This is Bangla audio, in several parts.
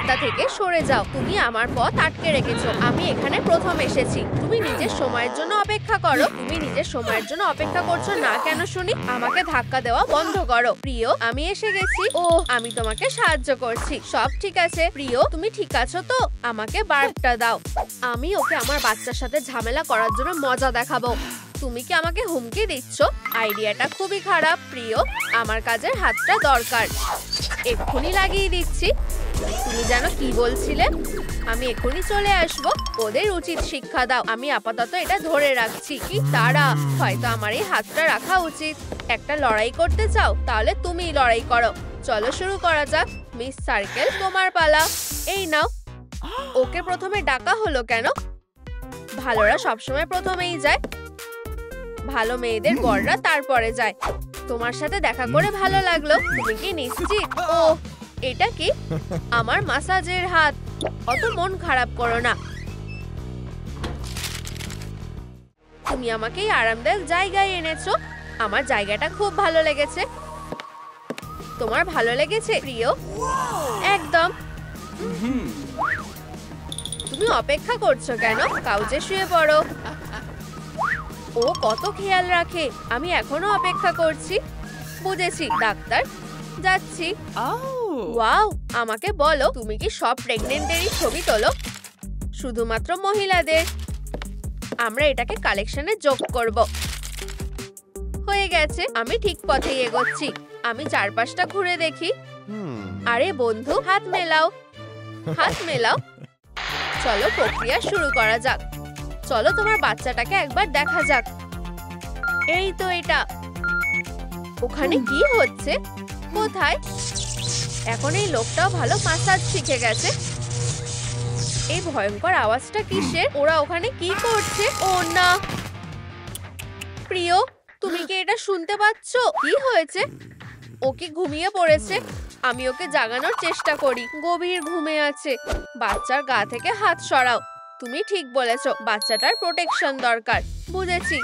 রাস্তা থেকে সরে যাও। তুমি আমার পথ আটকে রেখেছো। আমি এখানে প্রথম এসেছি। তুমি নিজের সময়ের জন্য অপেক্ষা করো। তুমি নিজের সময়ের জন্য অপেক্ষা করছো না কেন শুনি? আমাকে ধাক্কা দেওয়া বন্ধ করো। প্রিয়, আমি এসে গেছি। ও, আমি তোমাকে সাহায্য করছি। সব ঠিক আছে। প্রিয়, তুমি ঠিক আছো তো? আমাকে বার্বটা দাও। আমি ওকে আমার বাচ্চার সাথে ঝামেলা করার জন্য মজা দেখাবো। তুমি কি আমাকে হুমকি দিচ্ছ? আইডিয়াটা খুবই খারাপ। প্রিয়, আমার কাজের হাতটা দরকার। এক্ষুনি লাগিয়ে দিচ্ছি। তুমি যেন কি বলছিলে? আমি এক্ষুনি চলে আসব। ওদের উচিত শিক্ষা দাও। আমি আপাতত এটা ধরে রাখছি। কি তারা? হয়তো আমার এই হাতটা রাখা উচিত। একটা লড়াই করতে চাও? তাহলে তুমি লড়াই করো। চলো শুরু করা যাক। মিস সার্কেল, তোমার পালা। এই নাও। ওকে প্রথমে ডাকা হলো কেন? ভালোরা সবসময় প্রথমেই যায়। ভালো মেয়েদের বড়রা তারপরে যায়। তোমার সাথে দেখা করে ভালো লাগলো। তুমি কি নিশ্চিত? ও, এটা কি? আমার মাসাজের হাত। অত মন খারাপ করো না। তুমি আমাকে এই আরামদায়ক জায়গায় এনেছো। আমার জায়গাটা খুব ভালো লেগেছে। তোমার ভালো লেগেছে প্রিয়? একদম। তুমি অপেক্ষা করছো কেন? কাউচে শুয়ে পড়ো। ও কত খেয়াল রাখে। আমি এখনো অপেক্ষা করছি। বুঝেছি ডাক্তার, যাচ্ছি। ওয়াও, আমাকে বলো, তুমি কি সব প্রেগনেন্টেরই ছবি তোলো? শুধুমাত্র মহিলাদের? আমরা এটাকে কালেকশনে যোগ করব। হয়ে গেছে। আমি ঠিক পথেই এগোচ্ছি। আমি চারপাশটা ঘুরে দেখি। আরে বন্ধু, হাত মেলাও। হাত মেলাও। চলো প্রক্রিয়া শুরু করা যাক। চলো তোমার বাচ্চাটাকে একবার দেখা যাক। এই তো এটা। ওখানে কি হচ্ছে? কোথায়? এখন এই লোকটাও ভালো মাসাজ শিখে গেছে। এই ভয়ঙ্কর আওয়াজটা কিসের? ওরা ওখানে কি করছে? ও না, প্রিয়, তুমি কি এটা শুনতে পাচ্ছ? কি হয়েছে? ও কি ঘুমিয়ে পড়েছে? আমি ওকে জাগানোর চেষ্টা করি। গভীর ঘুমে আছে। বাচ্চার গা থেকে হাত সরাও। তুমি ঠিক বলেছো, বাচ্চাটার প্রোটেকশন দরকার। বুঝেছি।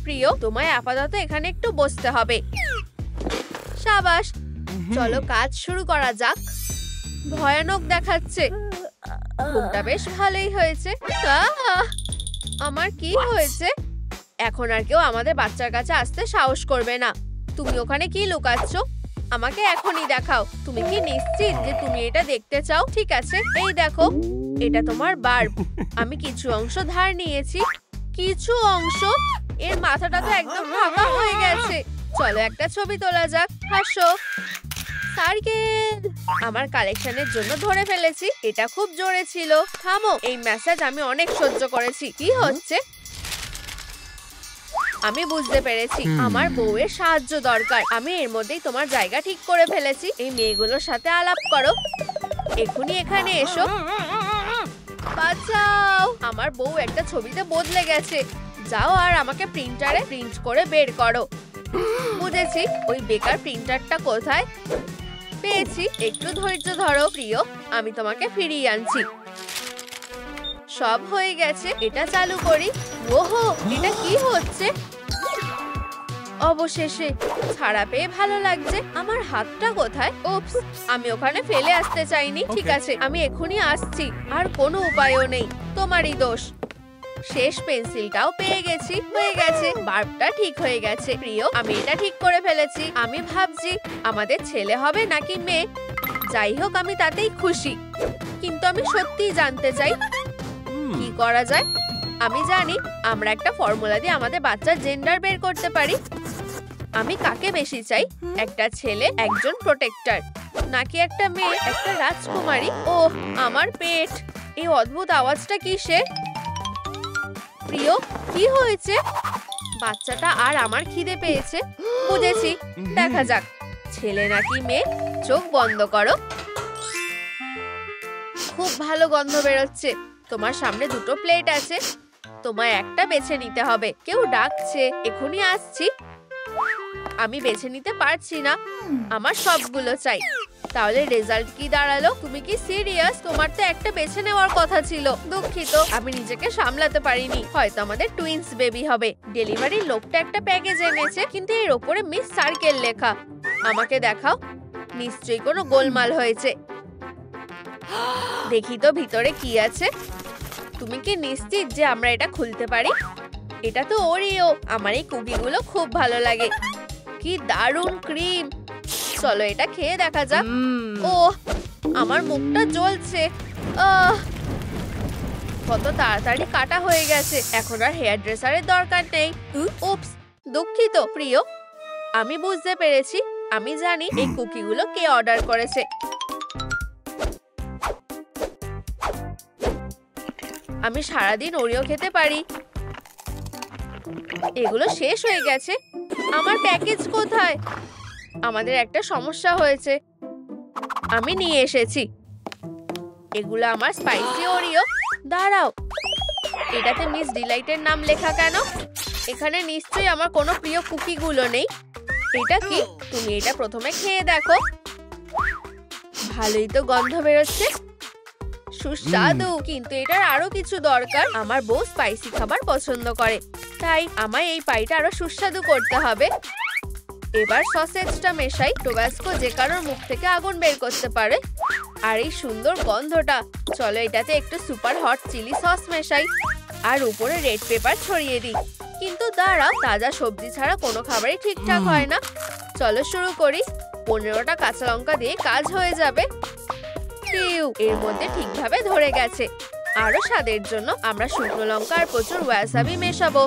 প্রিয়, তোমায় আপাতত এখানে একটু বসতে হবে। সাবাস। চলো কাজ শুরু করা যাক। ভয়ানক দেখাচ্ছে। ঘুমটা বেশ ভালোই হয়েছে। আমার কি হয়েছে? এখন আর কেউ আমাদের বাচ্চার কাছে আসতে সাহস করবে না। তুমি ওখানে কি লুকাচ্ছ? আমাকে এখনই দেখাও। তুমি কি নিশ্চিত যে তুমি এটা দেখতে চাও? ঠিক আছে, এই দেখো। এটা তোমার বার্ব। আমি কিছু অংশ ধার নিয়েছি। কিছু অংশ? এর মাথাটা তো একদম ফাঁকা হয়ে গেছে। চলো একটা ছবি তোলা যাক। হাসো। সার্কেল, আমার কালেকশনের জন্য ধরে ফেলেছি। এটা খুব জোরে ছিল। থামো। এই মেসেজ আমি অনেক সহ্য করেছি। কি হচ্ছে? আমি বুঝতে পেরেছি। আমার বউয়ের সাহায্য দরকার। আমি এর মধ্যেই তোমার জায়গা ঠিক করে ফেলেছি। এই মেয়েগুলোর সাথে আলাপ করো। এখনই এখানে এসো। বাঁচাও। আমার বউ একটা ছবিতে বদলে গেছে। যাও আর আমাকে প্রিন্টারে প্রিন্ট করে বের করো। বুঝেছি। ওই বেকার প্রিন্টারটা কোথায়? পেয়েছি। একটু ধৈর্য ধরো প্রিয়, আমি তোমাকে ফিরিয়ে আনছি। সব হয়ে গেছে। এটা চালু করি। ওহো, এটা কি হচ্ছে? অবশেষে ছাড়া পেয়ে ভালো লাগছে। আমার হাতটা কোথায়? উপস, আমি ওখানে ফেলে আসতে চাইনি। ঠিক আছে, আমি এখনই আসছি। আর কোনো উপায়ও নেই। তোমারই দোষ। শেষ পেন্সিলটাও পেয়ে গেছি। হয়ে গেছে। বার্বটা ঠিক হয়ে গেছে। প্রিয়, আমি এটা ঠিক করে ফেলেছি। আমি ভাবছি আমাদের ছেলে হবে নাকি মেয়ে। যাই হোক, আমি তাতেই খুশি। কিন্তু আমি সত্যিই জানতে চাই কি করা যায়। আমি জানি আমরা একটা ফর্মুলা দিয়ে আমাদের বাচ্চার জেন্ডার বের করতে পারি। আমি কাকে বেশি চাই? একটা ছেলে, একজন প্রোটেক্টর, নাকি একটা মেয়ে, একটা রাজকুমারী? ওহ, আমার পেট। এই অদ্ভুত আওয়াজটা কিসের? প্রিয়, কি হয়েছে? বাচ্চাটা আর আমার খিদে পেয়েছে। বুঝেছি। দেখা যাক ছেলে নাকি মেয়ে। চোখ বন্ধ করো। খুব ভালো গন্ধ বেরোচ্ছে। তোমার সামনে দুটো প্লেট আছে। তোমায় একটা বেছে নিতে হবে। কেউ ডাকছে। এখনই আসছি। আমি বেছে নিতে পারছি না। আমার সবগুলো চাই। তাহলে রেজাল্ট কি দাঁড়ালো? তুমি কি সিরিয়াস? তোমার তো একটা বেছে নেওয়ার কথা ছিল। দুঃখিত, আমি নিজেকে সামলাতে পারিনি। হয়তো আমাদের টুইন্স বেবি হবে। ডেলিভারির লোকটা একটা প্যাকেজ এনেছে, কিন্তু এর ওপরে মিস সার্কেল লেখা। আমাকে দেখাও। নিশ্চয়ই কোনো গোলমাল হয়েছে। দেখি তো ভিতরে কি আছে। তুমি কি নিশ্চিত যে আমরা এটা খুলতে পারি? এটা তো ওরিও। আমার এই কুকিগুলো খুব ভালো লাগে। কি দারুণ ক্রিম! চলো এটা খেয়ে দেখা যাক। ওহ, আমার মুখটা জ্বলছে। কত তাড়াতাড়ি কাটা হয়ে গেছে। এখন আর হেয়ার ড্রেসারের দরকার নেই। উপস, দুঃখিত প্রিয়। আমি বুঝতে পেরেছি। আমি জানি এই কুকিগুলো কে অর্ডার করেছে। আমি সারাদিন ওরিও খেতে পারি। এগুলো শেষ হয়ে গেছে। আমার প্যাকেজ কোথায়? আমাদের একটা সমস্যা হয়েছে। আমি নিয়ে এসেছি। এগুলো আমার স্পাইসি ওরিও। দাঁড়াও, এটাতে মিস ডিলাইটের নাম লেখা কেন? এখানে নিশ্চয়ই আমার কোনো প্রিয় কুকিগুলো নেই। এটা কি? তুমি এটা প্রথমে খেয়ে দেখো। ভালোই তো গন্ধ বেরোচ্ছে, সুস্বাদু। কিন্তু এটার আরো কিছু দরকার। আমার বউ স্পাইসি খাবার পছন্দ করে, তাই আমায় এই পাইটা আরো সুস্বাদু করতে হবে। এবার সসেজটা মেশাই। টোবাস্কো যে কারোর মুখ থেকে আগুন বের করতে পারে। আর এই সুন্দর গন্ধটা। চলো এটাতে একটু সুপার হট চিলি সস মেশাই আর উপরে রেড পেপার ছড়িয়ে দিই। কিন্তু দাঁড়াও, তাজা সবজি ছাড়া কোনো খাবারই ঠিকঠাক হয় না। চলো শুরু করি। 15টা কাঁচা লঙ্কা দিয়ে কাজ হয়ে যাবে। এর মধ্যে ঠিকভাবে ধরে গেছে। আরো স্বাদের জন্য আমরা শুকনো লঙ্কা আর প্রচুর ওয়াসাবি মেশাবো।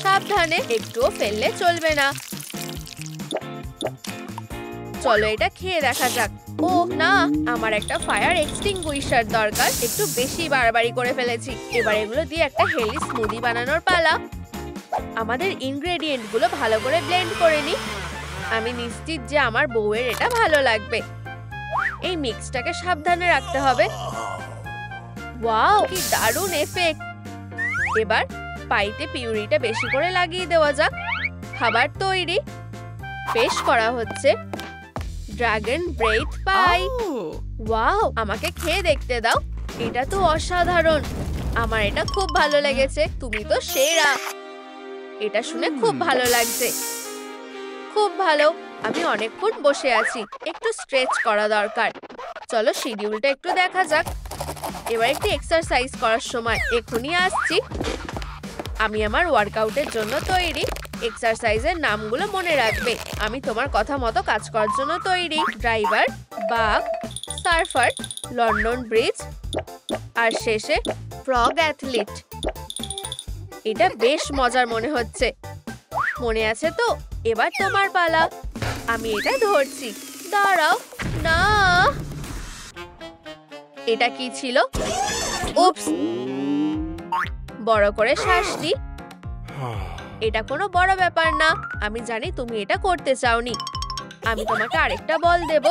সাবধানে, একটুও ফেললে চলবে না। চলো এটা খেয়ে দেখা যাক। ও না, আমার একটা ফায়ার এক্সটিংগুইশার দরকার। একটু বেশি বাড়াবাড়ি করে ফেলেছি। এবার এগুলো দিয়ে একটা হেলদি স্মুদি বানানোর পালা। আমাদের ইনগ্রেডিয়েন্ট গুলো ভালো করে ব্লেন্ড করে নিই। আমি নিশ্চিত যে আমার বউয়ের এটা ভালো লাগবে। এই মিক্সটাকে সাবধানে রাখতে হবে। ওয়াও, কি দারুণ এফেক্ট! এবার পাইতে পিউরিটা বেশি করে লাগিয়ে দেওয়া যাক। খাবার তৈরি। পেশ করা হচ্ছে ড্রাগন ব্রেড পাই। ওয়াও, আমাকে খেয়ে দেখতে দাও। এটা তো অসাধারণ। আমার এটা খুব ভালো লেগেছে। তুমি তো সেরা। এটা শুনে খুব ভালো লাগছে। খুব ভালো। আমি অনেকক্ষণ বসে আছি, একটু স্ট্রেচ করা দরকার। চলো শিডিউলটা একটু দেখা যাক। এবার একটু এক্সারসাইজ করার সময়। এখনই আসছি। আমি আমার ওয়ার্কআউটের জন্য তৈরি। এক্সারসাইজের নামগুলো মনে রাখবে। আমি তোমার কথা মতো কাজ করার জন্য তৈরি। ড্রাইভার, বাঘ, সার্ফার, লন্ডন ব্রিজ আর শেষে ফ্রগ অ্যাথলিট। এটা বেশ মজার মনে হচ্ছে। মনে আছে তো? এবার তোমার পালা। আমি এটা ধরছি। দাঁড়াও না, এটা কি ছিল? উপস, বড় করে শ্বাস নি। এটা কোনো বড় ব্যাপার না। আমি জানি তুমি এটা করতে চাওনি। আমি তোমাকে আরেকটা বল দেব।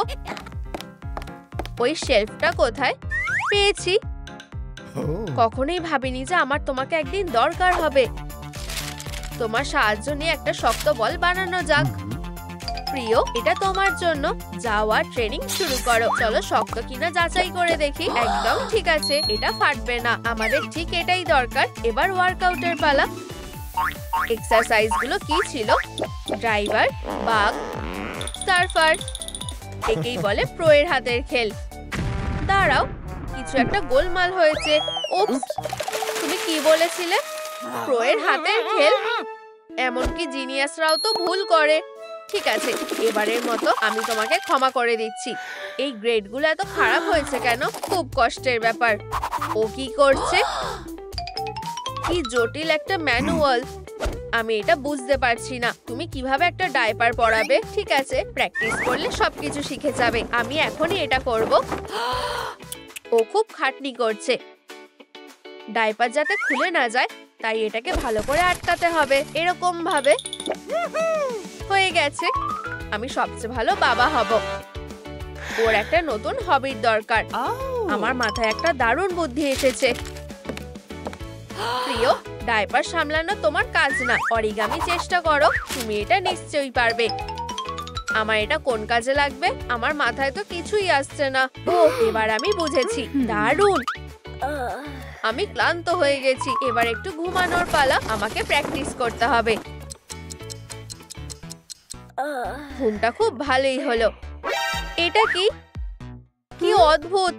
ওই শেলফটা কোথায়? পেয়েছি। কখনোই ভাবিনি যে আমার তোমাকে একদিন দরকার হবে। তোমার সাহায্য নিয়ে একটা শক্ত বল বানানো যাক। প্রিয়, এটা তোমার জন্য। যাওয়ার ট্রেনিং শুরু করো। চলো শক্ত কিনা যাচাই করে দেখি। একদম ঠিক আছে, এটা ফাটবে না। আমাদের ঠিক এটাই দরকার। এবার ওয়ার্কআউটের পালা। এক্সারসাইজ গুলো কি ছিল? ড্রাইভার, বাঘ, সার্ফার। একেই বলে প্রো এর হাতের খেল। দাঁড়াও, কিছু একটা গোলমাল হয়েছে। উপস, তুমি কি বলেছিলে? প্রো এর হাতের খেল? এমনকি জিনিয়াসরাও তো ভুল করে। ঠিক আছে, এবারের মতো আমি তোমাকে ক্ষমা করে দিচ্ছি। এই গ্রেডগুলো এত খারাপ হয়েছে কেন? খুব কষ্টের ব্যাপার। ও কি করছে? কি জটিল একটা ম্যানুয়াল। আমি এটা বুঝতে পারছি না। তুমি কিভাবে একটা ডাইপার পরাবে? ঠিক আছে, প্র্যাকটিস করলে সবকিছু শিখে যাবে। আমি এখনই এটা করব। ও খুব খাটনি করছে। ডাইপার যাতে খুলে না যায়, তাই এটাকে ভালো করে আটকাতে হবে। এরকম ভাবে। হয়ে গেছে। আমি সবচেয়ে ভালো বাবা হব। ওর একটা নতুন হবির দরকার। আমার মাথায় একটা দারুণ বুদ্ধি এসেছে। প্রিয়, ডাইপার সামলানো তোমার কাজ না। অরিগামি চেষ্টা করো। তুমি এটা নিশ্চয়ই পারবে। আমার এটা কোন কাজে লাগবে? আমার মাথায় তো কিছুই আসছে না। ও, এবার আমি বুঝেছি। দারুণ। আমি ক্লান্ত হয়ে গেছি। এবার একটু ঘুমানোর পালা। আমাকে প্র্যাকটিস করতে হবে। ঘুমটা খুব ভালোই হলো। এটা কি? কি অদ্ভুত।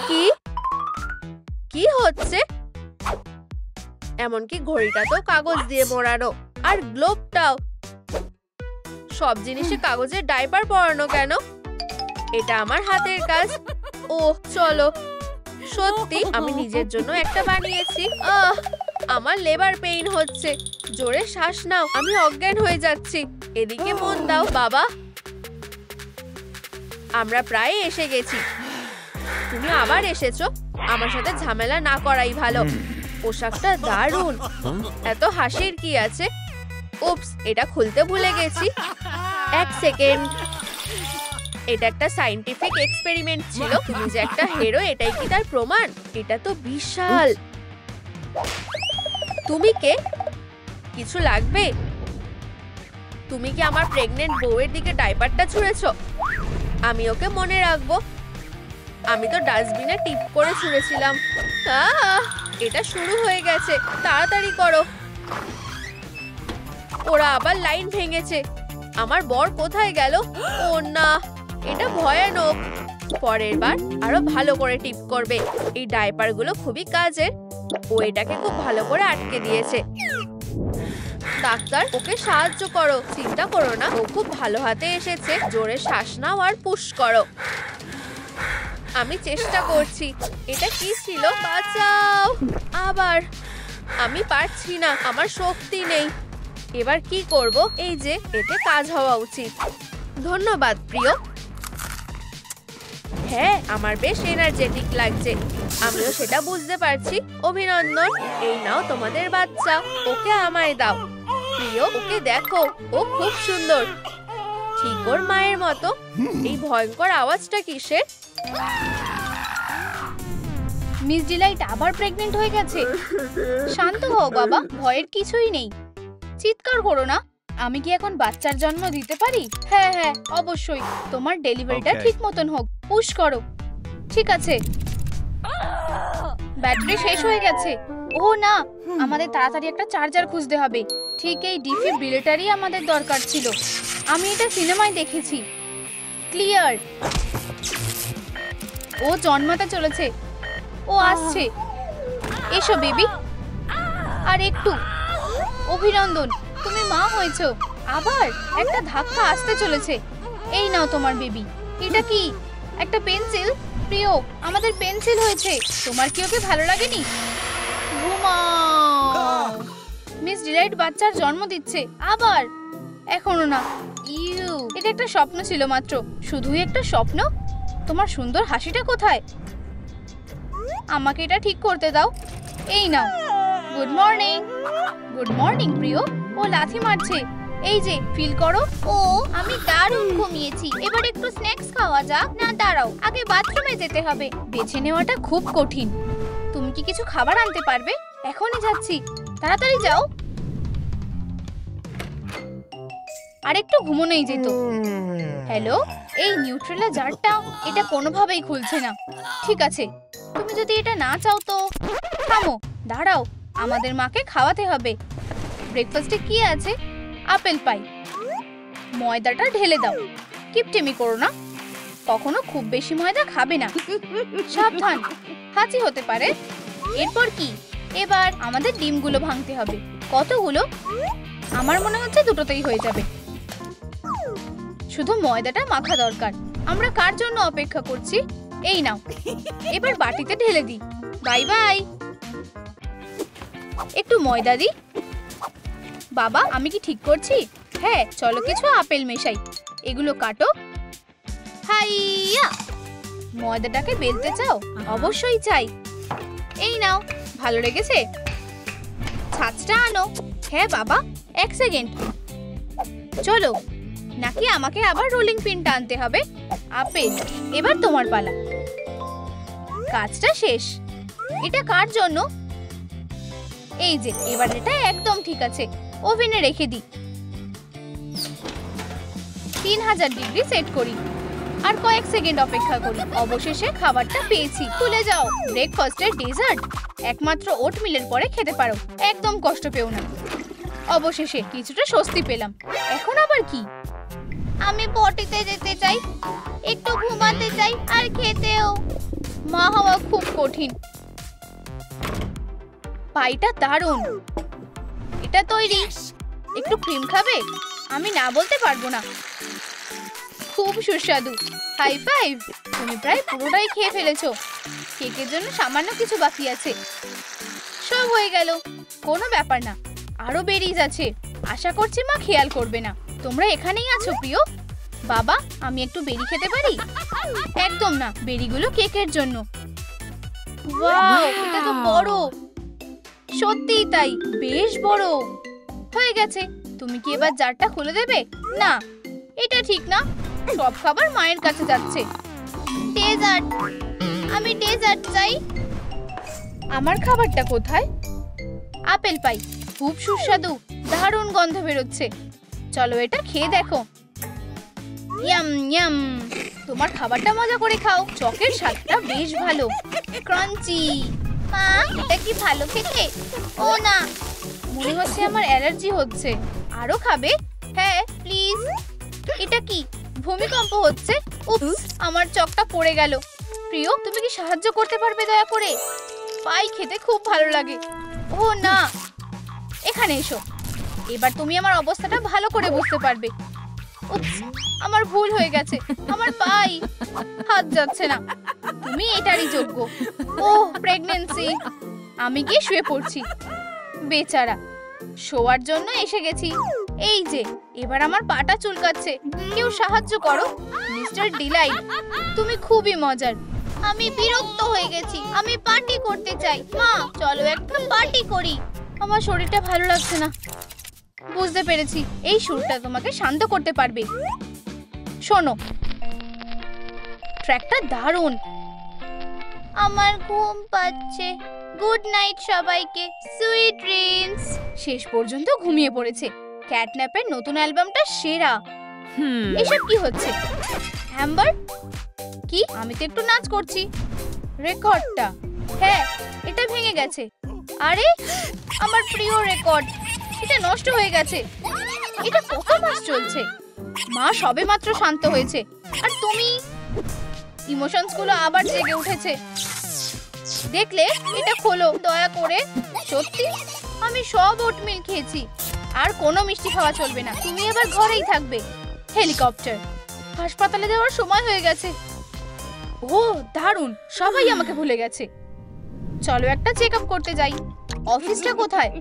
কি কি হচ্ছে? এমনকি ঘড়িটা তো কাগজ দিয়ে মোড়ানো, আর গ্লোবটাও। সব জিনিসে কাগজের ডাইপার পরানো কেন? এটা আমার হাতের কাজ। ওহ চলো, সত্যি আমি নিজের জন্য একটা বানিয়েছি। আমার লেবার পেইন হচ্ছে। জোরে শ্বাস নাও, আমি অজ্ঞান হয়ে যাচ্ছি। এদিকে মন দাও বাবা। আমরা প্রায় এসে গেছি। তুমি আবার এসেছো? আমার সাথে ঝামেলা না করাই ভালো। পোশাকটা দারুণ। এত হাসির কি আছে? উপস, এটা খুলতে ভুলে গেছি। এক সেকেন্ড। এটা একটা সায়েন্টিফিক এক্সপেরিমেন্ট ছিল। তুমি যে একটা হিরো, এটাই কি তার প্রমাণ? এটা তো বিশাল। তুমি কে? কিছু লাগবে? তুমি কি আমার প্রেগনেন্ট বউয়ের দিকে ডাইপারটা ছুঁড়েছো? আমি ওকে মনে রাখবো। আমি তো ডাস্টবিনে টিপ করে ছুঁড়েছিলাম। এটা শুরু হয়ে গেছে, তাড়াতাড়ি করো। ওরা আবার লাইন ভেঙেছে। আমার বর কোথায় গেল? ও না, এটা ভয়ানক। পরের বার আরো ভালো করে টিপ করবে। এই ডাইপারগুলো খুবই কাজের। ও এটাকে খুব ভালো করে আটকে দিয়েছে। ডাক্তার, ওকে সাহায্য করো। চিন্তা করো না, ও খুব ভালো হাতে এসেছে। জোরে শ্বাস নাও আর পুশ করো। আমি চেষ্টা করছি। এটা কি ছিল? বাঁচাও। আবার। আমি পারছি না, আমার শক্তি নেই। এবার কি করব? এই যে, এতে কাজ হওয়া উচিত। ধন্যবাদ প্রিয়। হ্যাঁ, আমার বেশ এনার্জেটিক লাগছে। আমিও সেটা বুঝতে পারছি। অভিনন্দন। এই নাও তোমাদের বাচ্চা। ওকে আমায় দাও। প্রিয়, ওকে দেখো, ও খুব সুন্দর, ঠিক ওর মায়ের মতো। এই ভয়ঙ্কর আওয়াজটা কিসের? মিস ডিলাইট আবার প্রেগনেন্ট হয়ে গেছে। শান্ত হও বাবা, ভয়ের কিছুই নেই। চিৎকার করো না। আমি কি এখন বাচ্চার জন্ম দিতে পারি? হ্যাঁ হ্যাঁ, অবশ্যই। তোমার ডেলিভারিটা ঠিক মতন হোক। পুশ করো। ঠিক আছে। ব্যাটারি শেষ হয়ে গেছে। ও না, আমাদের তাড়াতাড়ি একটা চার্জার খুঁজতে হবে। ঠিক এই ডিফিব্রিলেটরই আমাদের দরকার ছিল। আমি এটা সিনেমায় দেখেছি। ক্লিয়ার। ও জন্মাতে চলেছে। ও আসছে। এসো বেবি। আর একটু। অভিনন্দন, তুমি মা হয়েছো। আবার একটা ধাক্কা আসতে চলেছে। এই নাও তোমার বেবি। এটা কি? একটা পেন্সিল? প্রিয়, আমাদের পেন্সিল হয়েছে। তোমার কি ওকে ভালো লাগেনি? ঘুমাও। মিস ডিলাইট বাচ্চার জন্ম দিচ্ছে। আবার? এখনো না। ইউ, এটা একটা স্বপ্ন ছিল মাত্র। শুধুই একটা স্বপ্ন? তোমার সুন্দর হাসিটা কোথায়? আমাকে এটা ঠিক করতে দাও। এই নাও। Good morning. গুড মর্নিং প্রিয়। ও লাথি মারছে। এই যে, ফিল করো। ও, আমি দারুণ ঘুমিয়েছি। এবার একটু স্ন্যাক্স খাওয়া যাক। না দাঁড়াও, আগে বাথরুমে যেতে হবে। বেছে নেওয়াটা খুব কঠিন। তুমি কি কিছু খাবার আনতে পারবে? এখনই যাচ্ছি। তাড়াতাড়ি যাও। আর একটু ঘুমোনোই যেত। হ্যালো, এই নিউট্রেলা জারটা, এটা কোনোভাবেই খুলছে না। ঠিক আছে, তুমি যদি এটা না চাও তো থামো। দাঁড়াও, আমাদের মাকে খাওয়াতে হবে। ব্রেকফাস্টে কি আছে? Apple pie. ময়দাটা ঢেলে দাও। কিপটেমি করো না। কখনো খুব বেশি ময়দা খাবে না। সাবধান, হাঁচি হতে পারে। এরপর কি? এবার আমাদের ডিমগুলো ভাঙতে হবে। কতগুলো? আমার মনে হচ্ছে দুটোতেই হয়ে যাবে। শুধু ময়দাটা মাখা দরকার। আমরা কার জন্য অপেক্ষা করছি? এই নাও। এবার বাটিতে ঢেলে দিই। Bye bye. একটু ময়দা দিই। বাবা, আমি কি ঠিক করছি? হ্যাঁ, চলো কিছু আপেল মেশাই। এগুলো কাটো। হাইয়া! ময়দাটাকে বেলতে চাও? অবশ্যই চাই। এই নাও। ভালো লেগেছে? ছাঁচটা আনো। হ্যাঁ বাবা, এক সেকেন্ড। চলো, নাকি আমাকে আবার রোলিং পিনটা আনতে হবে? আপেল, এবার তোমার পালা। কাজটা শেষ। এটা কার জন্য? এই যে, এবার এটা একদম ঠিক আছে। ওভেনে রেখে দিই। 3000 ডিগ্রি সেট করি। আর কয়েক সেকেন্ড অপেক্ষা করি। অবশেষে খাবারটা পেয়েছি। খুলে যাও। ব্রেকফাস্টের ডেজার্ট একমাত্র ওটমিলের পরে খেতে পারো। একদম কষ্ট পেও না। অবশেষে কিছুটা স্বস্তি পেলাম। এখন আবার কি? আমি পটিতে যেতে চাই। একটু ঘুমাতে চাই আর খেতেও। মা হওয়া খুব কঠিন। পাইটা দারুণ। এটা তৈরি। একটু ক্রিম খাবে? আমি না বলতে পারবো না। খুব সুস্বাদু। High five. তুমি প্রায় পুরোটাই খেয়ে ফেলেছো। কেকের জন্য সামান্য কিছু বাকি আছে। সব হয়ে গেল। কোনো ব্যাপার না, আরো বেরিজ আছে। আশা করছি মা খেয়াল করবে না। তোমরা এখানেই আছো প্রিয়। বাবা, আমি একটু বেরি খেতে পারি? একদম না, বেরিগুলো কেকের জন্য। ওয়াও, এটা তো বড়। সত্যিই তাই, বেশ বড় হয়ে গেছে। তুমি কি এবার জারটা খুলে দেবে? না, এটা ঠিক না। সব খাবার মায়ের কাছে যাচ্ছে। ডেজার্ট, আমি ডেজার্ট চাই। আমার খাবারটা কোথায়? আপেল পাই, খুব সুস্বাদু, দারুণ গন্ধ বেরোচ্ছে। চলো এটা খেয়ে দেখো। Yam yam. তোমার খাবারটা মজা করে খাও। চকের স্বাদটা বেশ ভালো, ক্রাঞ্চি। মা, এটা কি ভালো খেতে? ও না, মনে হচ্ছে আমার অ্যালার্জি হচ্ছে। আরো খাবে? হ্যাঁ প্লিজ। এটা কি ভূমিকম্প হচ্ছে? উপস, আমার চকটা পড়ে গেল। প্রিয়, তুমি কি সাহায্য করতে পারবে দয়া করে? পাই খেতে খুব ভালো লাগে। ও না, এখানে এসো। এবার তুমি আমার অবস্থাটা ভালো করে বুঝতে পারবে। উপস, আমার ভুল হয়ে গেছে। আমার পাই, হাত যাচ্ছে না। তুমি এটারই যোগ্য। ওহ, প্রেগন্যান্সি। আমি গিয়ে শুয়ে পড়ছি। বেচারা, শোয়ার জন্য এসে গেছি। এই যে, এবার আমার পাটা চুলকাচ্ছে। কেউ সাহায্য করো। মিস্টার ডিলাইট, তুমি খুবই মজার। আমি বিরক্ত হয়ে গেছি। আমি পার্টি করতে চাই। মা, চলো একটা পার্টি করি। আমার শরীরটা ভালো লাগছে না। বুঝতে পেরেছি, এই সুরটা তোমাকে শান্ত করতে পারবে। শোনো, ট্র্যাকটা দারুণ। আমার ঘুম পাচ্ছে। গুড নাইট সবাইকে। Sweet dreams. শেষ পর্যন্ত ঘুমিয়ে পড়েছে। ক্যাটন্যাপের নতুন অ্যালবামটা সেরা। এসব কি হচ্ছে? হ্যাম্বার কি? আমি তো একটু নাচ করছি। রেকর্ডটা, হ্যাঁ, এটা ভেঙে গেছে। আরে, আমার প্রিয় রেকর্ড, এটা নষ্ট হয়ে গেছে। এটা কত মাস চলছে? মা সবে মাত্র শান্ত হয়েছে, আর তুমি? ইমোশনস গুলো আবার জেগে উঠেছে। দেখলে, এটা খোলো দয়া করে। সত্যি, আমি সব ওটমিল খেয়েছি। আর কোনো মিষ্টি খাওয়া চলবে না। তুমি এবার ঘরেই থাকবে। হেলিকপ্টার, হাসপাতালে যাওয়ার সময় হয়ে গেছে। ও দারুণ, সবাই আমাকে ভুলে গেছে। চলো একটা চেক আপ করতে যাই। অফিসটা কোথায়?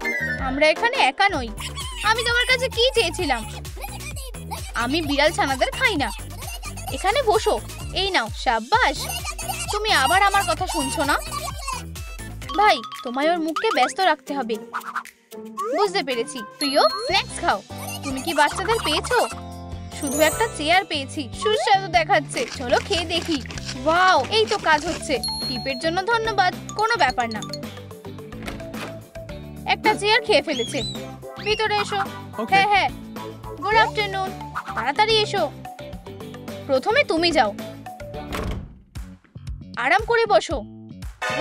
আমরা এখানে একা নই। আমি তোমার কাছে কি চেয়েছিলাম? আমি বিড়াল ছানাদের খাই না। এখানে বসো। এই নাও, সাব্বাস। তুমি আবার আমার কথা শুনছো না? ভাই, তোমায় ওর মুখকে ব্যস্ত রাখতে হবে। বুঝতে পেরেছি। প্রিয়, স্ন্যাক্স খাও। তুমি কি বাচ্চাদের পেয়েছো? শুধু একটা চেয়ার পেয়েছি। সুস্বাদু দেখাচ্ছে। চলো খেয়ে দেখি। ওয়াও, এই তো কাজ হচ্ছে। টিপের জন্য ধন্যবাদ। কোনো ব্যাপার না। একটা চেয়ার খেয়ে ফেলেছে। ভিতরে এসো। হ্যাঁ হ্যাঁ, গুড আফটারনুন। তাড়াতাড়ি এসো। প্রথমে তুমি যাও। আরাম করে বসো।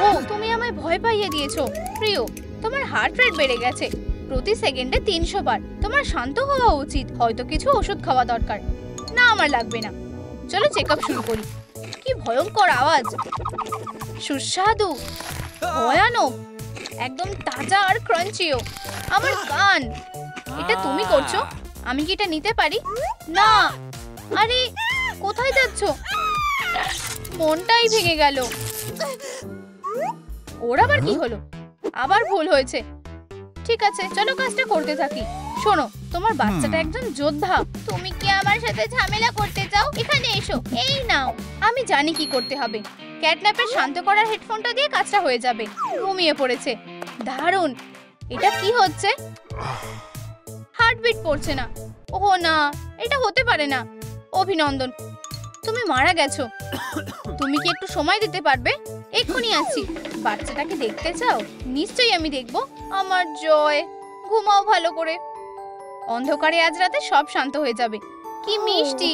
ও, তুমি আমায় ভয় পাইয়ে দিয়েছো। প্রিয়, তোমার হার্ট রেট বেড়ে গেছে প্রতি সেকেন্ডে 300 বার। তোমার শান্ত হওয়া উচিত। হয়তো কিছু ওষুধ খাওয়া দরকার। না, আমার লাগবে না। চলো চেক আপ শুরু করি। কি ভয়ঙ্কর আওয়াজ। সুস্বাদু, ভয়ানক, একদম তাজা আর ক্রাঞ্চিও। আমার কান। এটা তুমি করছো? আমি কি এটা নিতে পারি? না। আরে, কোথায় যাচ্ছ? মনটাই ভেঙে গেল। ওর আবার কি হলো? আবার ভুল হয়েছে। ঠিক আছে, চলো কাজটা করতে থাকি। শোনো, তোমার বাচ্চাটা একজন যোদ্ধা। তুমি কি আমার সাথে ঝামেলা করতে চাও? এখানে এসো। এই নাও। আমি জানি কি করতে হবে। ক্যাটন্যাপের শান্ত করার হেডফোনটা দিয়ে কাজটা হয়ে যাবে। ঘুমিয়ে পড়েছে। দারুণ। এটা কি হচ্ছে? হার্টবিট পড়ছে না। ওহ না, এটা হতে পারে না। অভিনন্দন, তুমি মারা গেছো। তুমি কি একটু সময় দিতে পারবে? এক্ষুনি আসছি। বাচ্চাটাকে দেখতে চাও? নিশ্চয়ই আমি দেখবো। আমার জয়, ঘুমাও ভালো করে। অন্ধকারে আজ রাতে সব শান্ত হয়ে যাবে। কি মিষ্টি,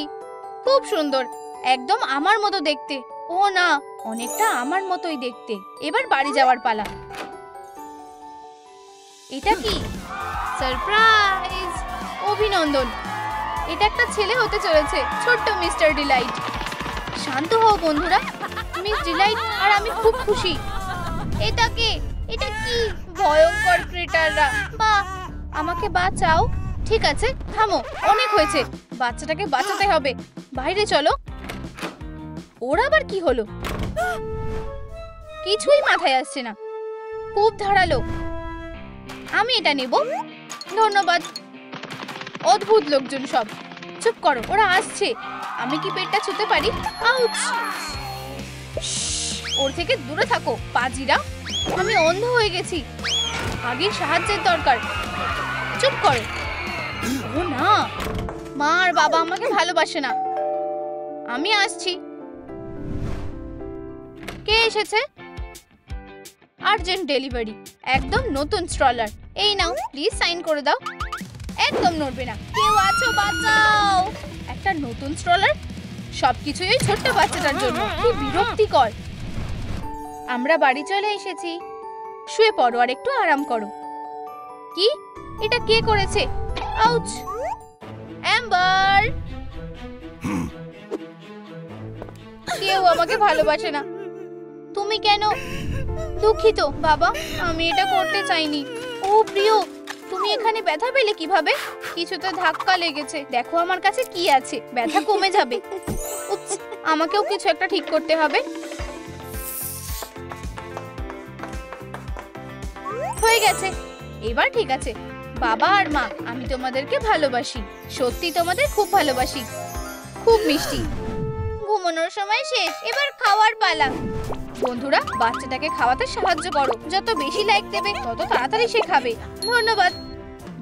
খুব সুন্দর, একদম আমার মতো দেখতে। ও না, অনেকটা আমার মতোই দেখতে। এবার বাড়ি যাওয়ার পালা। এটা কি? সারপ্রাইজ! অভিনন্দন, এটা একটা ছেলে হতে চলেছে। ছোট্ট মিস্টার ডিলাইট। শান্ত হও বন্ধুরা, মিস ডিলাইট আর আমি খুব খুশি। এটা কে? এটা কি ভয়ঙ্কর ক্রিটাররা? বাহ, আমাকে বাঁচাও। ঠিক আছে, থামো, অনেক হয়েছে। বাচ্চাটাকে বাঁচাতে হবে। বাইরে চলো। ওর আবার কি হলো? কিছুই মাথায় আসছে না, খুব ধারালো। আমি এটা নেব, ধন্যবাদ। অদ্ভুত লোকজন সব। চুপ করো, ওরা আসছে। আমি কি পেটটা ছুঁতে পারি? আউচ! ওর থেকে দূরে থাকো পাজিরা। আমি অন্ধ হয়ে গেছি, আগে সাহায্যের দরকার। চুপ করো। ও না, মা আর বাবা আমাকে ভালোবাসে না। আমি আসছি। কে এসেছে? আর্জেন্ট ডেলিভারি, একদম নতুন স্ট্রলার। এই নাও, প্লিজ সাইন করে দাও। একদম নড়বে না। কেউ আছো, বাঁচাও। একটা নতুন স্ট্রলার, সবকিছুই ওই ছোট্ট বাচ্চাটার জন্য। কি বিরক্তিকর। আমরা বাড়ি চলে এসেছি। শুয়ে পড়ো আর একটু আরাম করো। কি? এটা কে করেছে? আউচ! অ্যাম্বার! কেউ আমাকে ভালোবাসে না। তুমি কেন? দুঃখিত বাবা, আমি এটা করতে চাইনি। ও প্রিয়, তুমি এখানে ব্যথা পেলে কিভাবে? কিছুতে ধাক্কা লেগেছে। দেখো আমার কাছে কি আছে, ব্যথা কমে যাবে। উপস, আমাকেও কিছু একটা ঠিক করতে হবে। হয়ে গেছে, এবার ঠিক আছে। বাবা আর মা, আমি তোমাদেরকে ভালোবাসি। সত্যি তোমাদের খুব ভালোবাসি। খুব মিষ্টি। ঘুমানোর সময় শেষ, এবার খাওয়ার পালা। বন্ধুরা, বাচ্চাটাকে খাওয়াতে সাহায্য করো। যত বেশি লাইক দেবে তত তাড়াতাড়ি সে খাবে। ধন্যবাদ।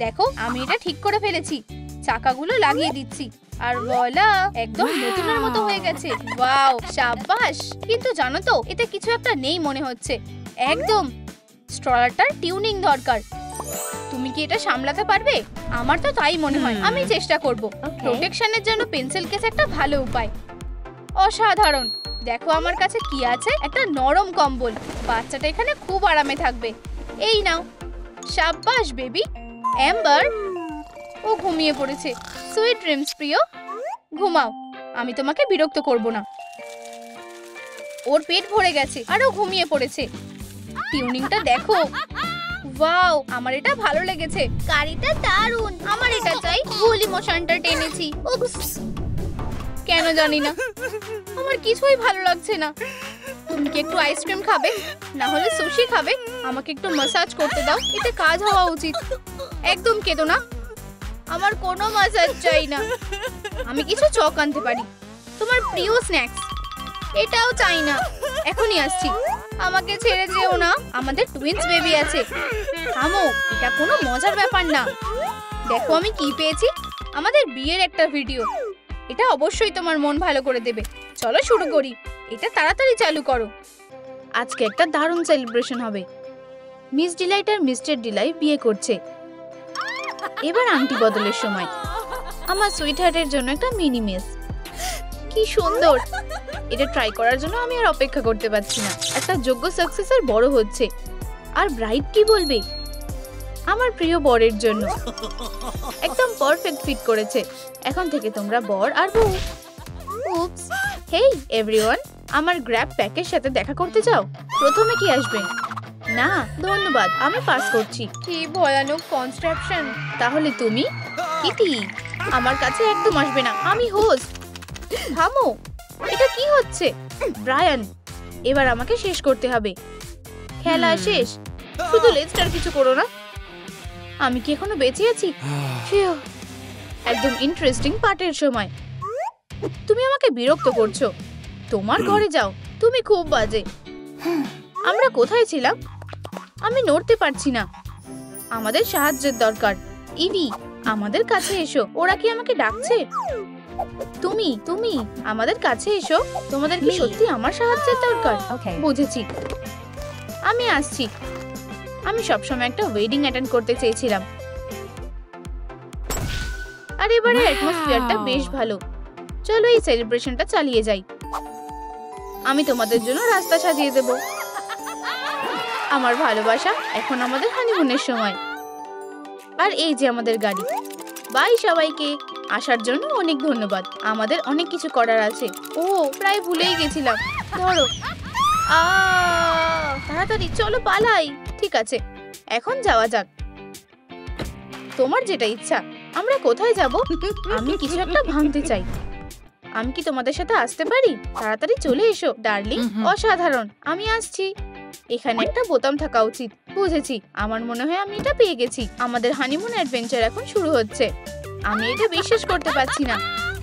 দেখো, আমি এটা ঠিক করে ফেলেছি। চাকাগুলো লাগিয়ে দিচ্ছি। আর বলা একদম নতুনের মতো হয়ে গেছে। ওয়াও, শাবাশ। কিন্তু জানো তো, এতে কিছু একটা নেই মনে হচ্ছে। একদম, স্ট্রলারটার টিউনিং দরকার। তুমি কি এটা সামলাতে পারবে? আমার তো তাই মনে হয়। আমি চেষ্টা করব। প্রোটেকশনের জন্য পেন্সিল কেস একটা ভালো উপায়। অসাধারণ। দেখো আমার কাছে কি আছে, একটা নরম কম্বল। বাচ্চাটা এখানে খুব আরামে থাকবে। এই নাও। শাবাশ বেবি। অ্যাম্বার, ও ঘুমিয়ে পড়েছে। সুইট ড্রিমস প্রিয়। ঘুমাও, আমি তোমাকে বিরক্ত করব না। ওর পেট ভরে গেছে আর ও ঘুমিয়ে পড়েছে। টিউনিংটা দেখো। ওয়াও, আমার এটা ভালো লেগেছে। গাড়িটা দারুণ। আমার এটা চাই। ভুল ইমোশনটা টেনেছি। উপস, কেন জানি না, আমার কিছুই ভালো লাগছে না। তুমি কি একটু আইসক্রিম খাবে? না হলে সুশি খাবে? আমাকে একটু ম্যাসাজ করতে দাও, এতে কাজ হওয়া উচিত। একদম কেঁদো না, আমার কোনো ম্যাসাজ চাই না। আমি কিছু চক আনতে পারি, তোমার প্রিয় স্ন্যাক্স। এটাও চাই না, এখনই আসছি। আমাকে ছেড়ে যেও না, আমাদের টুইন্স বেবি আছে। থামো, এটা কোনো মজার ব্যাপার না। দেখো আমি কি পেয়েছি, আমাদের বিয়ের একটা ভিডিও। এটা অবশ্যই তোমার মন ভালো করে দেবে। চলো শুরু করি। এটা তাড়াতাড়ি চালু করো। আজকে একটা দারুণ সেলিব্রেশন হবে। মিস ডিলাইট আর মিস্টার ডিলাই বিয়ে করছে। এবার আংটি বদলের সময়। আমার সুইট হার্টের জন্য একটা মিনি মেস। কি সুন্দর। এটা ট্রাই করার জন্য আমি আর অপেক্ষা করতে পারছি না। একটা যোগ্য সাকসেসর বড় হচ্ছে। আর ব্রাইড কি বলবে? আমার প্রিয় বরের জন্য একদম পারফেক্ট ফিট করেছে। এখন থেকে তোমরা বর আর বউ। উপস, হেই এভরিওয়ান, আমার গ্র্যাব প্যাকের সাথে দেখা করতে চাও? প্রথমে কি আসবে? না ধন্যবাদ, আমি পাস করছি। কি ভয়ানক কনস্ট্রাকশন। তাহলে তুমি? কিটি, আমার কাছে একদম আসবে না, আমি হোস্ট। থামো, এটা কি হচ্ছে? ব্রায়ান, এবার আমাকে শেষ করতে হবে। খেলা শেষ, শুধু লেজটার কিছু করো না। আমি কি এখনো বেঁচে আছি? একদম ইন্টারেস্টিং পার্টের সময়। তুমি আমাকে বিরক্ত করছো। তোমার ঘরে যাও, তুমি খুব বাজে। আমরা কোথায় ছিলাম? আমি নড়তে পারছি না। আমাদের সাহায্যের দরকার। ইভি, আমাদের কাছে এসো। ওরা কি আমাকে ডাকছে? তুমি তুমি আমাদের কাছে এসো। তোমাদের কি সত্যি আমার সাহায্যের দরকার? বুঝেছি, আমি আসছি। আমি সবসময় একটা ওয়েডিং অ্যাটেন্ড করতে চেয়েছিলাম। আর এবারে অ্যাটমসফিয়ারটা বেশ ভালো। চলো এই সেলিব্রেশনটা চালিয়ে যাই। আমি তোমাদের জন্য রাস্তা সাজিয়ে দেব। আমার ভালোবাসা, এখন আমাদের হানিমুনের সময়। আর এই যে আমাদের গাড়ি। বাই সবাইকে। আসার জন্য অনেক ধন্যবাদ। আমাদের অনেক কিছু করার আছে। ও প্রায় ভুলেই গেছিলাম। ধরো। তাড়াতাড়ি চলো পালাই। ঠিক আছে, এখন যাওয়া যাক। তোমার যেটা ইচ্ছা। আমরা কোথায় যাব? আমি কিছু একটা ভাঙতে চাই। আমি কি তোমাদের সাথে আসতে পারি? তাড়াতাড়ি চলে এসো ডার্লিং। অসাধারণ, আমি আসছি। এখানে একটা বোতাম থাকা উচিত। বুঝেছি, আমার মনে হয় আমি এটা পেয়ে গেছি। আমাদের হানিমুন অ্যাডভেঞ্চার এখন শুরু হচ্ছে। আমি এটা বিশ্বাস করতে পারছি না।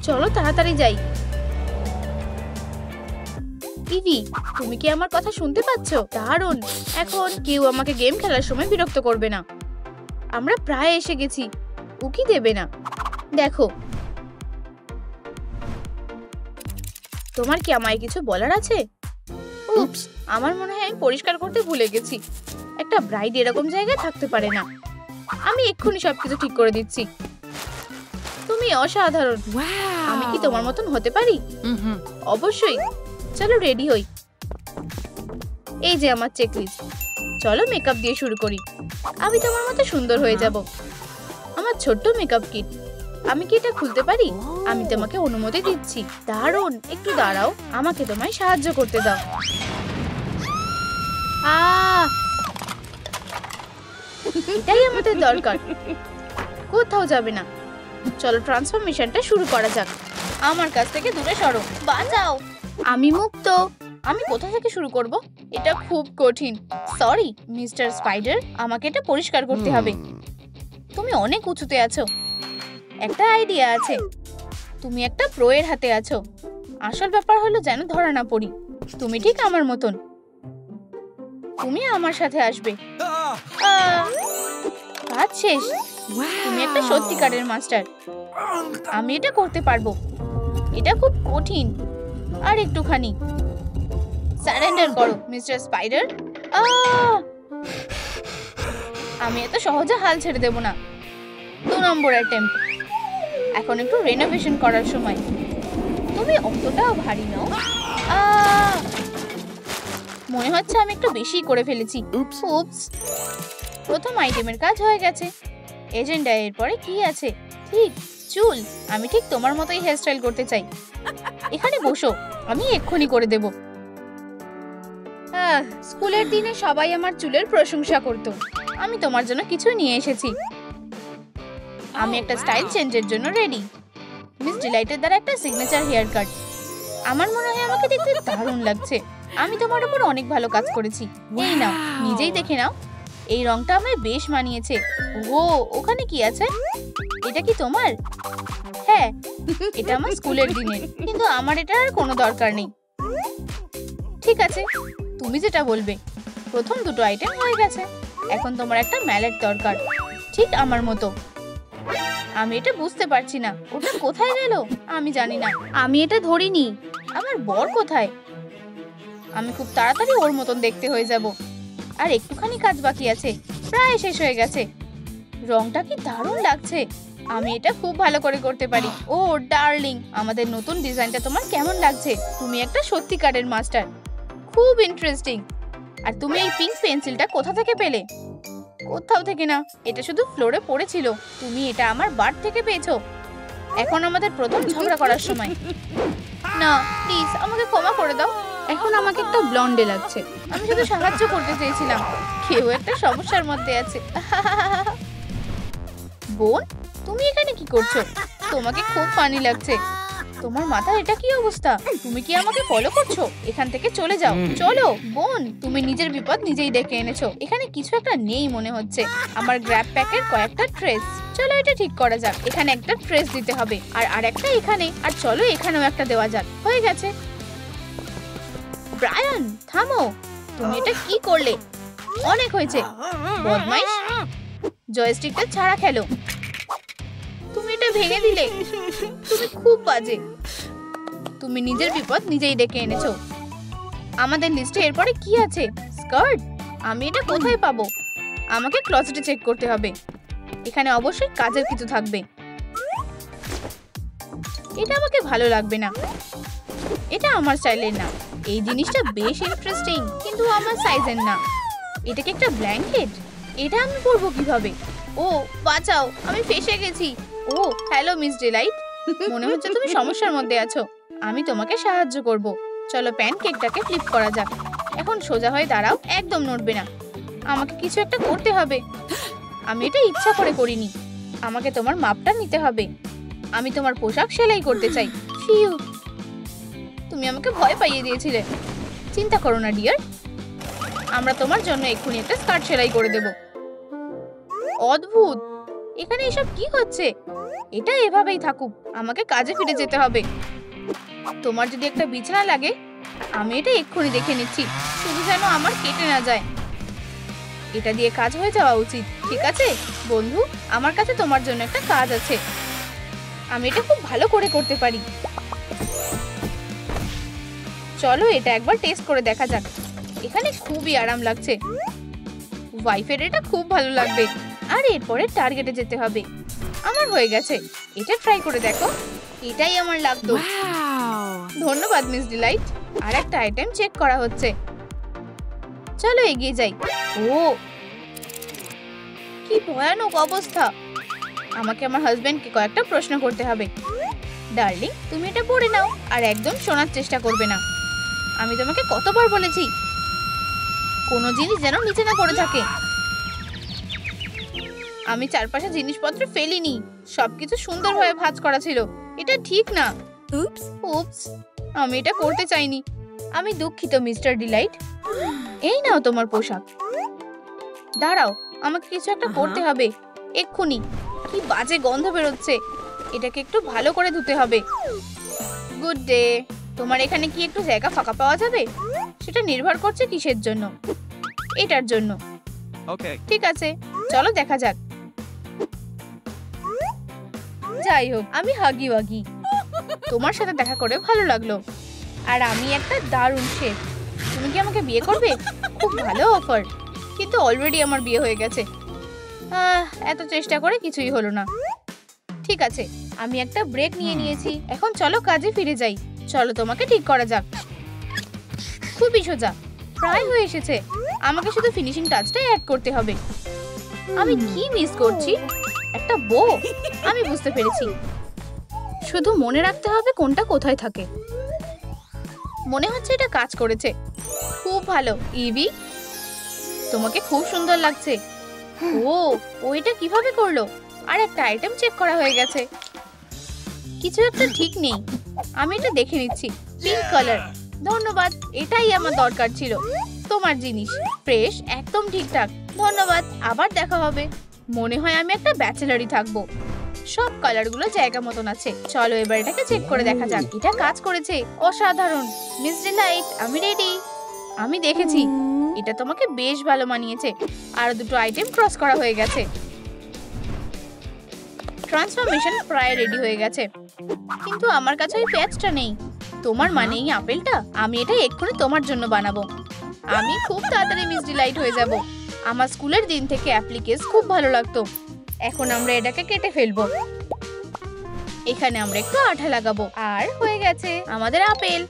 চলো তাড়াতাড়ি যাই। ইভি, তুমি কি আমার কথা শুনতে পাচ্ছো? দারুণ। এখন কেউ আমাকে গেম খেলার সময় বিরক্ত করবে না। আমরা প্রায় এসে গেছি। উকি দেবে না। দেখো, তোমার কি আমায় কিছু বলার আছে? উপস, আমার মনে হয় আমি পরিষ্কার করতে ভুলে গেছি। একটা ব্রাইড এরকম জায়গায় থাকতে পারে না। আমি এক্ষুনি সবকিছু ঠিক করে দিচ্ছি। তুমি অসাধারণ। আমি কি তোমার মতন হতে পারি? অবশ্যই। চলো রেডি হই। এই যে আমার চেকলিস্ট। চলো মেকআপ দিয়ে শুরু করি। আমি তোমার মতো সুন্দর হয়ে যাব। আমার ছোট্ট মেকআপ কিট। আমি কি এটা খুলতে পারি? আমি তোমাকে অনুমতি দিচ্ছি। দারুণ, একটু দাঁড়াও। আমাকে তোমায় সাহায্য করতে দাও। এটাই আমাদের দরকার। কোথাও যাবে না। চলো ট্রান্সফরমেশনটা শুরু করা যাক। আমার কাছ থেকে দূরে সরো। বাঁচাও। আমি মুক্ত। আমি কোথা থেকে শুরু করব? এটা খুব কঠিন। সরি মিস্টার স্পাইডার, আমাকে এটা পরিষ্কার করতে হবে। তুমি অনেক উঁচুতে আছো। একটা আইডিয়া আছে। তুমি একটা প্রো এর হাতে আছো। আসল ব্যাপার হলো যেন ধরা না পড়ি। তুমি ঠিক আমার মতন। তুমি আমার সাথে আসবে। কাজ শেষ। তুমি একটা সত্যিকারের মাস্টার। আমি এটা করতে পারবো। এটা খুব কঠিন। আর একটুখানি। সারেন্ডার করো মিস্টার স্পাইডার। আমি এত সহজে হাল ছেড়ে দেব না। 2 নম্বর অ্যাটেম্প্ট। এখন একটু রেনোভেশন করার সময়। তুমি অতটাও ভারী নাও। মনে হচ্ছে আমি একটু বেশি করে ফেলেছি। উপস। প্রথম আইটেমের কাজ হয়ে গেছে। এজেন্ডা এর পরে কি আছে? ঠিক, চুল। আমি ঠিক তোমার মতোই হেয়ারস্টাইল করতে চাই। এখানে বসো, আমি এক্ষুনি করে দেব। স্কুলের দিনে সবাই আমার চুলের প্রশংসা করত। আমি তোমার জন্য কিছু নিয়ে এসেছি। আমি একটা স্টাইল চেঞ্জের জন্য রেডি। মিস ডিলাইটের দ্বারা একটা সিগনেচার হেয়ার কাট। আমার মনে হয় আমাকে দেখতে দারুণ লাগছে। আমি তোমার উপর অনেক ভালো কাজ করেছি। এই নাও, নিজেই দেখে নাও। এই রংটা আমায় বেশ মানিয়েছে। ও, ওখানে কি আছে? এটা কি তোমার? হ্যাঁ, এটা আমার স্কুলের দিনের, কিন্তু আমার এটা আর কোনো দরকার নেই। ঠিক আছে, তুমি যেটা বলবে। প্রথম দুটো আইটেম হয়ে গেছে। এখন তোমার একটা ম্যালেট দরকার, ঠিক আমার মতো। আমি এটা বুঝতে পারছি না, ওটা কোথায় গেল? আমি জানি না। আমি এটা ধরিনি। আমার বর কোথায়? আমি খুব তাড়াতাড়ি ওর মতন দেখতে হয়ে যাব। আর একটুখানি কাজ বাকি আছে, প্রায় শেষ হয়ে গেছে। রংটা কি দারুণ লাগছে। আমি এটা খুব ভালো করে করতে পারি। ও ডার্লিং, আমাদের নতুন ডিজাইনটা তোমার কেমন লাগছে? তুমি একটা সত্যিকারের মাস্টার। খুব ইন্টারেস্টিং। আর তুমি এই পিঙ্ক পেন্সিলটা কোথা থেকে পেলে? কোথাও থেকে না, এটা শুধু ফ্লোরে পড়েছিল। তুমি এটা আমার বার থেকে পেয়েছো। এখন আমাদের প্রথম ঝগড়া করার সময়। না প্লিজ, আমাকে ক্ষমা করে দাও। এখন আমাকে একটা ব্লন্ডে লাগছে। আমি শুধু সাহায্য করতে চেয়েছিলাম। কেউ একটা সমস্যার মধ্যে আছে। বোন, তুমি এখানে কি করছো? তোমাকে খুব ফানি লাগছে। তোমার মাথার এটা কি অবস্থা? তুমি কি আমাকে ফলো করছো? এখান থেকে চলে যাও। চলো বোন, তুমি নিজের বিপদ নিজেই ডেকে এনেছো। এখানে কিছু একটা নেই মনে হচ্ছে। আমার গ্র্যাব প্যাকের কয়েকটা ট্রেস। চলো এটা ঠিক করা যাক। এখানে একটা ট্রেস দিতে হবে, আর একটা এখানে, আর চলো এখানেও একটা দেওয়া যাক। হয়ে গেছে। ব্রায়ান, থামো। তুমি এটা কি করলে? অনেক হয়েছে, বদমাইশ। জয়স্টিকটা ছাড়া খেলো। তুমি এটা ভেঙে দিলে। তুমি খুব বাজে। তুমি নিজের বিপদ নিজেই ডেকে এনেছো। আমাদের লিস্টে এরপরে কি আছে? স্কার্ট। আমি এটা কোথায় পাবো? আমাকে ক্লোজেটে চেক করতে হবে। এখানে অবশ্যই কাজের কিছু থাকবে। এটা আমাকে ভালো লাগবে না। এটা আমার স্টাইলের না। এই জিনিসটা বেশ ইন্টারেস্টিং, কিন্তু আমার সাইজের না। এটা কি একটা ব্ল্যাঙ্কেট? এটা আমি পরবো কিভাবে? ও বাঁচাও, আমি ফেসে গেছি। ও ও হ্যালো মিস ডিলাইট, মনে হচ্ছে তুমি সমস্যার মধ্যে আছো। আমি তোমাকে সাহায্য করব। চলো প্যানকেকটাকে ফ্লিপ করা যাক। এখন সোজা হয়ে দাঁড়াও, একদম নড়বে না। আমাকে কিছু একটা করতে হবে। আমি এটা ইচ্ছা করে করিনি। আমাকে তোমার মাপটা নিতে হবে। আমি তোমার পোশাক সেলাই করতে চাই। ফিউ, তুমি আমাকে ভয় পাইয়ে দিয়েছিলে। চিন্তা করো না ডিয়ার, আমরা তোমার জন্য এক্ষুনি একটা স্কার্ট সেলাই করে দেব। অদ্ভুত, এখানে এসব কি হচ্ছে? এটা এভাবেই থাকুক, আমাকে কাজে ফিরে যেতে হবে। তোমার যদি একটা বিছানা লাগে, আমি এটা এক্ষুনি দেখে নিচ্ছি, শুধু যেন আমার কেটে না যায়। এটা দিয়ে কাজ হয়ে যাওয়া উচিত, ঠিক আছে বন্ধু? আমার কাছে তোমার জন্য একটা কাজ আছে। আমি এটা খুব ভালো করে করতে পারি। চলো এটা একবার টেস্ট করে দেখা যাক। এখানে খুবই আরাম লাগছে। ওয়াইফের এটা খুব ভালো লাগবে। আর এরপরে টার্গেটে যেতে হবে। আমার হয়ে গেছে, এটা ট্রাই করে দেখো। এটাই আমার লাগতো। ধন্যবাদ মিস ডিলাইট। আর একটা আইটেম চেক করা হচ্ছে। চলো এগিয়ে যাই। ও কি ভয়ানক অবস্থা। আমাকে আমার হাজবেন্ডকে কয়েকটা প্রশ্ন করতে হবে। ডার্লিং, তুমি এটা পড়ে নাও আর একদম শোনার চেষ্টা করবে না। আমি তোমাকে কতবার বলেছি কোনো জিনিস যেন নিচে না পড়ে থাকে। আমি চারপাশে জিনিসপত্র ফেলিনি, সবকিছু সুন্দরভাবে ভাঁজ করা ছিল। এটা ঠিক না। উপস, আমি এটা করতে চাইনি। আমি দুঃখিত মিস্টার ডিলাইট। এই নাও তোমার পোশাক। দাঁড়াও, আমাকে কিছু একটা করতে হবে এক্ষুনি। কি বাজে গন্ধ বেরোচ্ছে। এটাকে একটু ভালো করে ধুতে হবে। Good day. তোমার এখানে কি একটু জায়গা ফাঁকা পাওয়া যাবে? সেটা নির্ভর করছে কিসের জন্য। এটার জন্য। ওকে, ঠিক আছে, চলো দেখা যাক। যাই হোক, আমি হাগি ওয়াগি। তোমার সাথে দেখা করে ভালো লাগলো। আর আমি একটা দারুণ শেফ। তুমি কি আমাকে বিয়ে করবে? খুব ভালো অফার, কিন্তু অলরেডি আমার বিয়ে হয়ে গেছে। এত চেষ্টা করে কিছুই হলো না। ঠিক আছে, আমি একটা ব্রেক নিয়ে নিয়েছি। এখন চলো কাজে ফিরে যাই। চলো তোমাকে ঠিক করা যাক। খুবই সোজা, প্রায় হয়ে এসেছে। আমাকে শুধু ফিনিশিং টাচটা অ্যাড করতে হবে। আমি কি মিস করছি? একটা বো। আমি বুঝতে পেরেছি। শুধু মনে রাখতে হবে কোনটা কোথায় থাকে। মনে হচ্ছে এটা কাজ করেছে। খুব ভালো ইভি, তোমাকে খুব সুন্দর লাগছে। ও এটা কিভাবে করলো? আর একটা আইটেম চেক করা হয়ে গেছে। কিছু একটা ঠিক নেই। আমি এটা দেখে নিচ্ছি। Pink colour. ধন্যবাদ, এটাই আমার দরকার ছিল। তোমার জিনিস ফ্রেশ, একদম ঠিকঠাক। ধন্যবাদ, আবার দেখা হবে। মনে হয় আমি একটা ব্যাচেলারই থাকবো। সব কালারগুলো জায়গা মতন আছে। চলো এবার এটাকে চেক করে দেখা যাক। এটা কাজ করেছে, অসাধারণ। মিস ডিলাইট, আমি রেডি। আমি দেখেছি, এটা তোমাকে বেশ ভালো মানিয়েছে। আর দুটো আইটেম ক্রস করা হয়ে গেছে। ট্রান্সফরমেশন প্রায় রেডি হয়ে গেছে, কিন্তু আমার কাছে ওই প্যাচটা নেই। তোমার মানে এই আপেলটা? আমি এটা এক্ষুনি তোমার জন্য বানাবো। আমি খুব তাড়াতাড়ি মিস ডিলাইট হয়ে যাব। আমার স্কুলের দিন থেকে অ্যাপ্লিকেস খুব ভালো লাগতো। এখন আমরা এটাকে কেটে ফেলবো। এখানে আমরা একটু আঠা লাগাবো। আর হয়ে গেছে আমাদের আপেল।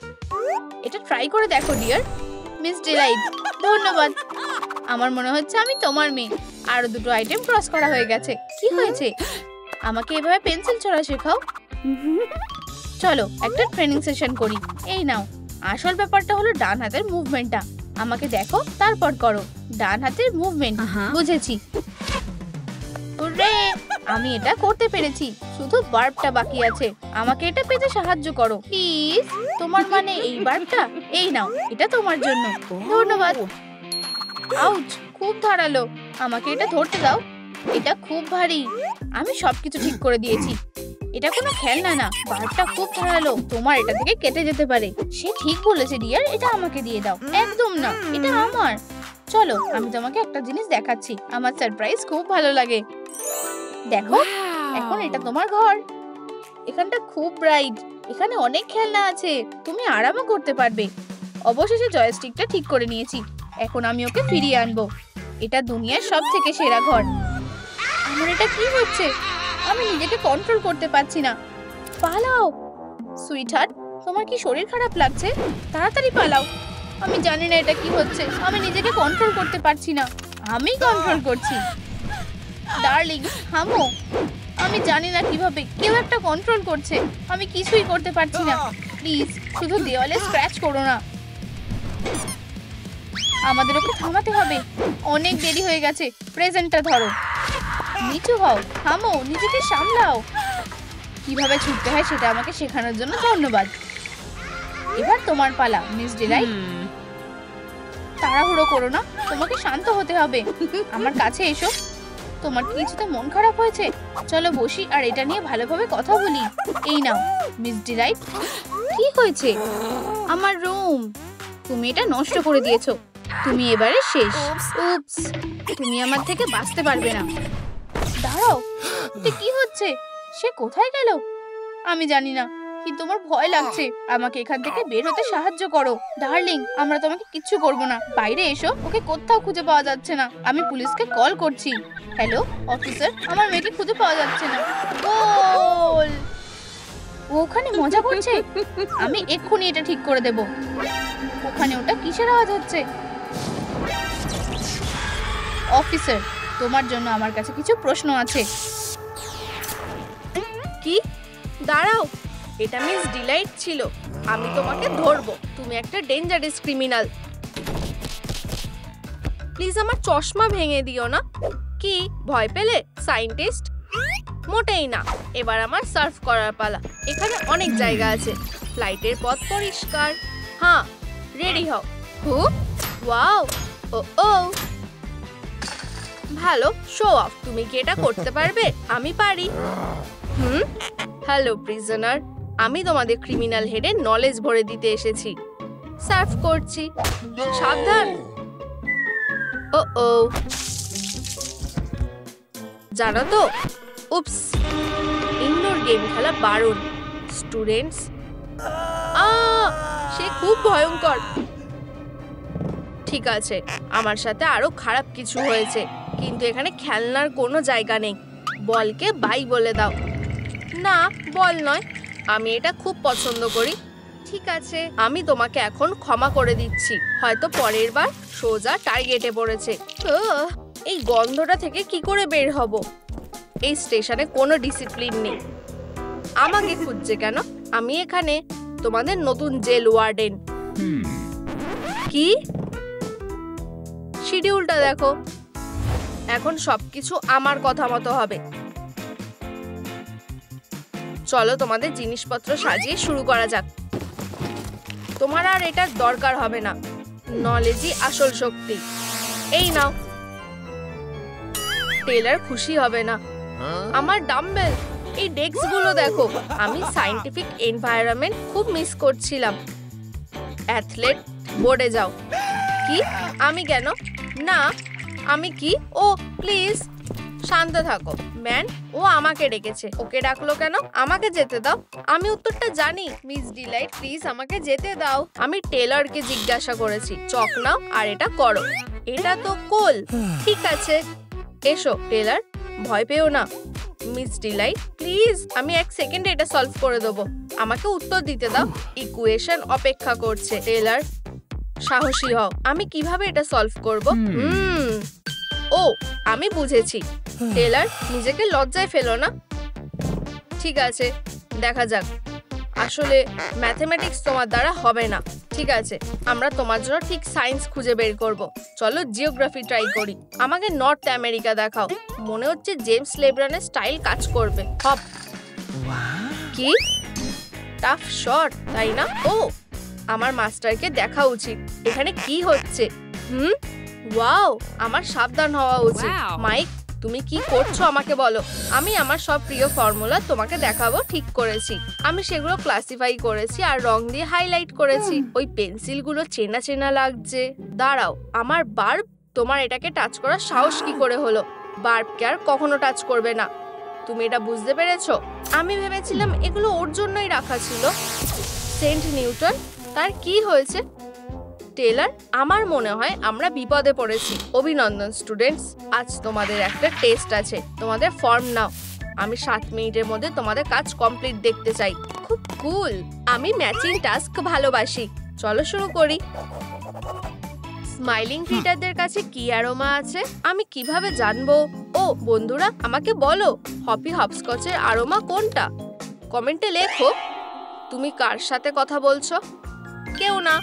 এটা ট্রাই করে দেখো ডিয়ার। মিস ডিলাইট, ধন্যবাদ। আমার মনে হচ্ছে আমি তোমার মেয়ে। আরো দুটো আইটেম ক্রস করা হয়ে গেছে। কি হয়েছে? আমাকে এভাবে পেন্সিল ছোড়া শেখাও। চলো একটা ট্রেনিং সেশন করি। এই নাও। আসল ব্যাপারটা হলো ডান হাতের মুভমেন্টটা। আমাকে দেখো, তারপর করো। ডান হাতের মুভমেন্ট। বুঝেছি। আমি এটা করতে পেরেছি, শুধু বার্বটা বাকি আছে। আমাকে এটা পেতে সাহায্য করো প্লিজ। তোমার মানে এই বার্বটা? এই নাও, এটা তোমার জন্য। ধন্যবাদ। আউচ, খুব ধারালো। আমাকে এটা ধরতে দাও। এটা খুব ভারী। আমি সবকিছু ঠিক করে দিয়েছি। এটা কোনো খেলনা না, বার্বটা খুব ধারালো। তোমার এটা থেকে কেটে যেতে পারে। সে ঠিক বলেছে ডিয়ার, এটা আমাকে দিয়ে দাও। একদম না, এটা আমার। চলো আমি তোমাকে একটা জিনিস দেখাচ্ছি। আমার সারপ্রাইজ খুব ভালো লাগে। দেখো, এখন এটা তোমার ঘর। এখানটা খুব ব্রাইট। এখানে অনেক খেলনা আছে, তুমি আরামও করতে পারবে। অবশেষে জয়স্টিকটা ঠিক করে নিয়েছি। এখন আমি ওকে ফিরিয়ে আনবো। এটা দুনিয়ার সবথেকে সেরা ঘর। আমার এটা কি হচ্ছে? আমি নিজেকে কন্ট্রোল করতে পারছি না। পালাও সুইটহার্ট, তোমার কি শরীর খারাপ লাগছে? তাড়াতাড়ি পালাও। আমি জানি না এটা কি হচ্ছে। আমি নিজেকে কন্ট্রোল করতে পারছি না। আমি কন্ট্রোল করছি। ডার্লিং, থামো। আমি জানি না কিভাবে কেউ একটা কন্ট্রোল করছে। আমি কিছুই করতে পারছি না। প্লিজ শুধু দেওয়ালে স্ক্র্যাচ করো না। আমাদের ওকে থামাতে হবে। অনেক দেরি হয়ে গেছে। প্রেজেন্টটা ধরো। নিচু হও, থামো, নিজেকে সামলাও। কিভাবে ছুটতে হয় সেটা আমাকে শেখানোর জন্য ধন্যবাদ। এবার তোমার পালা, মিস ডিলাইট। তাড়াহুড়ো করো না, তোমাকে শান্ত হতে হবে। আমার কাছে এসো। তোমার কি কিছুতে মন খারাপ হয়েছে? চলো বসি আর এটা নিয়ে ভালোভাবে কথা বলি। এই নাও মিস ডিলাইট। কি হয়েছে? আমার রুম। তুমি এটা নষ্ট করে দিয়েছো। তুমি এবারে শেষ। উপস, তুমি আমার থেকে বাঁচতে পারবে না। দাঁড়াও, এটা কি হচ্ছে? সে কোথায় গেল? আমি জানি না, কিন্তু আমার ভয় লাগছে। আমাকে এখান থেকে বের হতে সাহায্য করো ডার্লিং। আমরা তোমাকে কিচ্ছু করব না। বাইরে এসো। ওকে কোথাও খুঁজে পাওয়া যাচ্ছে না। আমি পুলিশকে কল করছি। হ্যালো অফিসার, আমার মেয়েকে খুঁজে পাওয়া যাচ্ছে না। গোল! ও ওখানে মজা করছে। আমি এক্ষুনি এটা ঠিক করে দেব। ওখানে ওটা কিসের আওয়াজ হচ্ছে? অফিসার, তোমার জন্য আমার কাছে কিছু প্রশ্ন আছে। কি? দাঁড়াও, এটা মিস ডিলাইট ছিল। আমি তোমাকে ধরবো। তুমি একটা ডেঞ্জারাস ক্রিমিনাল। প্লিজ আমার চশমা ভেঙে দিও না। কি ভয় পেলে সায়েন্টিস্ট? মোটেই না। এবার আমার সার্ফ করার পালা। এখানে অনেক জায়গা আছে। ফ্লাইটের পথ পরিষ্কার। হ্যাঁ, রেডি হও। ওয়াও, ও ভালো শো অফ। তুমি কি এটা করতে পারবে? আমি পারি। হ্যালো প্রিজনার, আমি তোমাদের ক্রিমিনাল হেডে নলেজ ভরে দিতে এসেছি। সার্ভ করছি, সাবধান। ও জানো তো, উপস, ইনডোর গেম খেলা বারণ। স্টুডেন্টস, সে খুব ভয়ঙ্কর। ঠিক আছে, আমার সাথে আরো খারাপ কিছু হয়েছে, কিন্তু এখানে খেলনার কোনো জায়গা নেই। বলকে বাই বলে দাও। না, বল নয়, আমি এটা খুব পছন্দ করি। ঠিক আছে, আমি তোমাকে এখন ক্ষমা করে দিচ্ছি। হয়তো পরের বার সোজা টার্গেটে পড়েছে। এই গন্ধটা থেকে কি করে বের হব? এই স্টেশনে কোনো ডিসিপ্লিন নেই। আমাকে খুঁজছে কেন? আমি এখানে তোমাদের নতুন জেল ওয়ার্ডেন। কি? শিডিউলটা দেখো। এখন সবকিছু আমার কথা মতো হবে। চলো তোমাদের জিনিসপত্র সাজিয়ে শুরু করা যাক। তোমার আর এটার দরকার হবে না। নলেজই আসল শক্তি। এই নাও। টেলার খুশি হবে না। আমার ডাম্বেল, এই ডেস্ক গুলো দেখো। আমি সায়েন্টিফিক এনভায়রনমেন্ট খুব মিস করছিলাম। অ্যাথলেট, বোর্ডে যাও। কি? আমি কেন? না, আমি কি? ও প্লিজ শান্ত থাকো ম্যান। ও আমাকে ডেকেছে। ওকে ডাকলো কেন? আমাকে যেতে দাও। আমি উত্তরটা জানি। মিস ডিলাইট, প্লিজ আমাকে যেতে দাও। আমি টেলরকে জিজ্ঞাসা করেছি। চক নাও আর এটা করো। এটা তো কোল। ঠিক আছে, এসো টেলর, ভয় পেও না। মিস ডিলাইট, প্লিজ, আমি 1 সেকেন্ডে এটা সলভ করে দেবো। আমাকে উত্তর দিতে দাও। ইকুয়েশন অপেক্ষা করছে। টেলর, সাহসী হও। আমি কিভাবে এটা সলভ করব? ও, আমি বুঝেছি। টেলর, নিজেকে লজ্জায় ফেলো না। ঠিক আছে, দেখা যাক। আসলে ম্যাথমেটিক্স তোমার দ্বারা হবে না। ঠিক আছে, আমরা তোমার জন্য ঠিক সায়েন্স খুঁজে বের করব। চলো জিওগ্রাফি ট্রাই করি। আমাকে নর্থ আমেরিকা দেখাও। মনে হচ্ছে জেমস লেব্রনের স্টাইল কাজ করবে। হপ। কি? টাফ শট, তাই না? ও, আমার মাস্টারকে দেখা উচিত। এখানে কি হচ্ছে? ওয়াও, আমার সাবধান হওয়া উচিত। মাইক, তুমি কি করছো আমাকে বলো। আমি আমার সব প্রিয় ফর্মুলা তোমাকে দেখাবো ঠিক করেছি। আমি সেগুলো ক্লাসিফাই করেছি আর রং দিয়ে হাইলাইট করেছি। ওই পেন্সিলগুলো চেনা চেনা লাগছে। দাঁড়াও, আমার বার্ব। তোমার এটাকে টাচ করার সাহস কি করে হলো? বার্বকে আর কখনো টাচ করবে না। তুমি এটা বুঝতে পেরেছো? আমি ভেবেছিলাম এগুলো ওর জন্যই রাখা ছিল। সেন্ট নিউটন, তার কি হয়েছে? টেলর, আমার মনে হয় আমরা বিপদে পড়েছি। অভিনন্দন স্টুডেন্টস, আজ তোমাদের একটা টেস্ট আছে। তোমাদের ফর্ম নাও। আমি 7 মিনিটের মধ্যে তোমাদের কাজ কমপ্লিট দেখতে চাই। খুব কুল। আমি ম্যাচিং টাস্ক ভালোবাসি। চলো শুরু করি। স্মাইলিং ক্রিয়েটারদের কাছে কি অ্যারোমা আছে? আমি কিভাবে জানবো? ও ও বন্ধুরা, আমাকে বলো হপি হপস্কচের আরোমা কোনটা? কমেন্টে লেখো। তুমি কার সাথে কথা বলছো? কেউ না।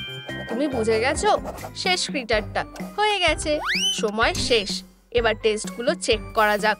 তুমি বুঝে গেছো? শেষ ক্রিটারটা হয়ে গেছে, সময় শেষ। এবার টেস্টগুলো চেক করা যাক।